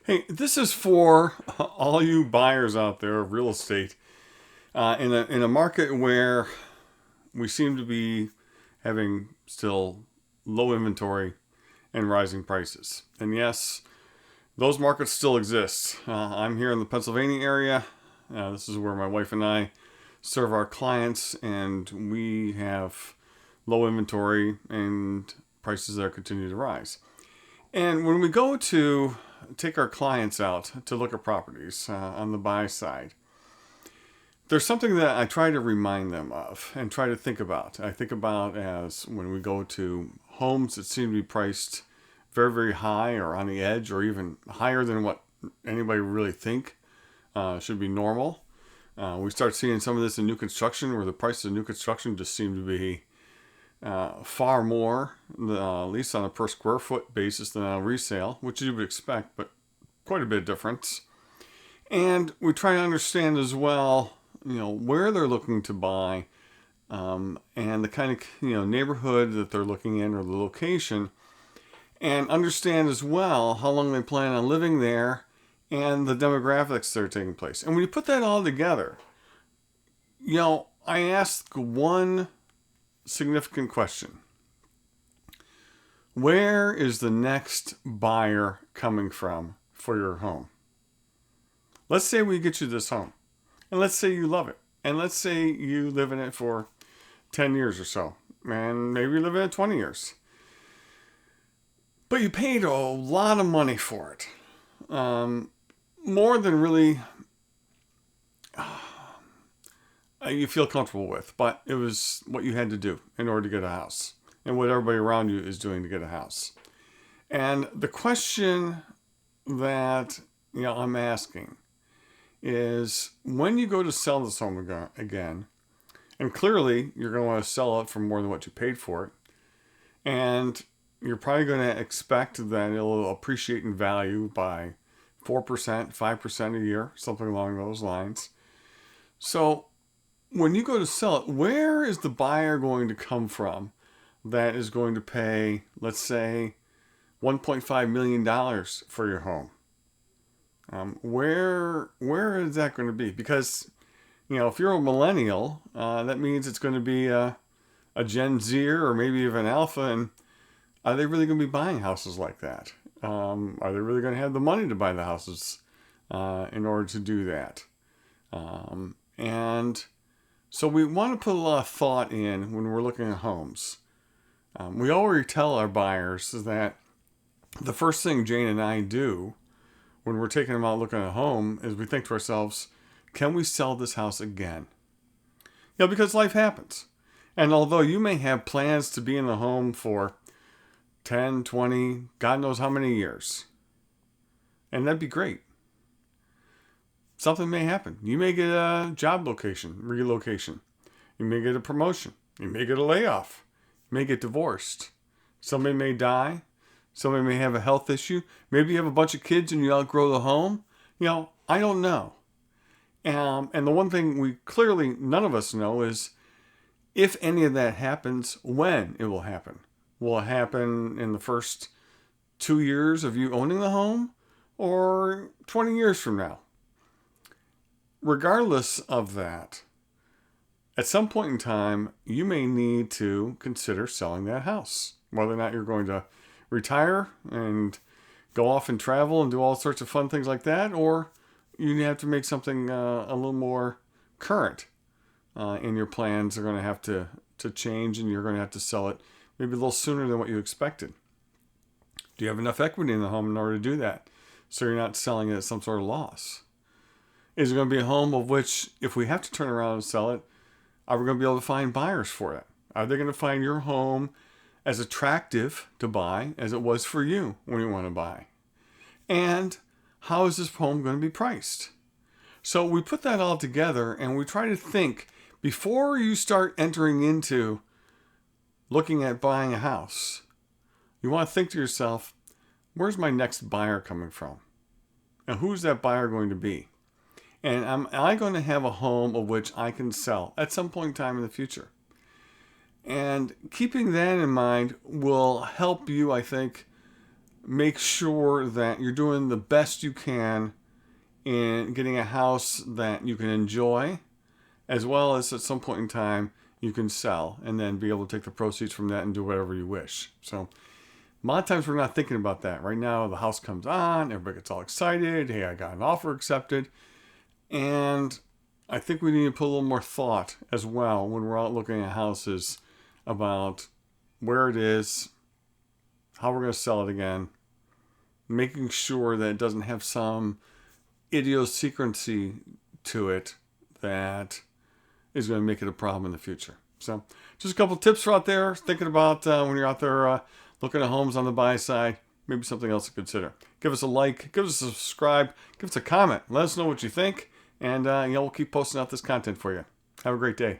Hey, this is for all you buyers out there of real estate in a market where we seem to be having still low inventory and rising prices. And yes, those markets still exist. I'm here in the Pennsylvania area. This is where my wife and I serve our clients, and we have low inventory and prices that are continuing to rise. And when we go to take our clients out to look at properties on the buy side, there's something that I try to remind them of and try to think about. I think about as when we go to homes that seem to be priced very, very high or on the edge or even higher than what anybody really think should be normal. We start seeing some of this in new construction where the prices of new construction just seem to be far more, at least on a per square foot basis, than on resale, which you would expect, but quite a bit of difference. And we try to understand as well, where they're looking to buy, and the kind of neighborhood that they're looking in or the location, and understand as well how long they plan on living there and the demographics that are taking place. And when you put that all together, I ask one significant question. Where is the next buyer coming from for your home? Let's say we get you this home, and let's say you love it, and let's say you live in it for 10 years or so, and maybe you live in it 20 years. But you paid a lot of money for it. More than really you feel comfortable with, but it was what you had to do in order to get a house and what everybody around you is doing to get a house. And the question that I'm asking is when you go to sell this home again, and clearly you're going to want to sell it for more than what you paid for it, and you're probably going to expect that it'll appreciate in value by 4%, 5% a year, something along those lines. So when you go to sell it, where is the buyer going to come from that is going to pay, let's say, $1.5 million for your home? Where is that going to be? Because, if you're a millennial, that means it's going to be a Gen Z or maybe even Alpha. And are they really going to be buying houses like that? Are they really going to have the money to buy the houses in order to do that? And so we want to put a lot of thought in when we're looking at homes. We already tell our buyers that the first thing Jane and I do when we're taking them out looking at a home is we think to ourselves, can we sell this house again? Because life happens. And although you may have plans to be in the home for 10, 20, God knows how many years, and that'd be great, something may happen. You may get a job relocation. You may get a promotion. You may get a layoff. You may get divorced. Somebody may die. Somebody may have a health issue. Maybe you have a bunch of kids and you outgrow the home. I don't know. And the one thing we clearly, none of us know is if any of that happens, when it will happen. Will it happen in the first 2 years of you owning the home or 20 years from now? Regardless of that, at some point in time, you may need to consider selling that house. Whether or not you're going to retire and go off and travel and do all sorts of fun things like that, or you have to make something a little more current in your plans. Are going to have to change, and you're going to have to sell it maybe a little sooner than what you expected. Do you have enough equity in the home in order to do that, so you're not selling it at some sort of loss? Is it going to be a home of which, if we have to turn around and sell it, are we going to be able to find buyers for it? Are they going to find your home as attractive to buy as it was for you when you want to buy? And how is this home going to be priced? So we put that all together and we try to think before you start entering into looking at buying a house. You want to think to yourself, where's my next buyer coming from? And who's that buyer going to be? And am I going to have a home of which I can sell at some point in time in the future? And keeping that in mind will help you, I think, make sure that you're doing the best you can in getting a house that you can enjoy, as well as at some point in time you can sell and then be able to take the proceeds from that and do whatever you wish. So a lot of times we're not thinking about that. Right now the house comes on, everybody gets all excited. Hey, I got an offer accepted. And I think we need to put a little more thought as well when we're out looking at houses about where it is, how we're going to sell it again, making sure that it doesn't have some idiosyncrasy to it that is going to make it a problem in the future. So just a couple tips for out there thinking about when you're out there looking at homes on the buy side, maybe something else to consider. Give us a like, give us a subscribe, give us a comment. Let us know what you think, and we'll keep posting out this content for you. Have a great day.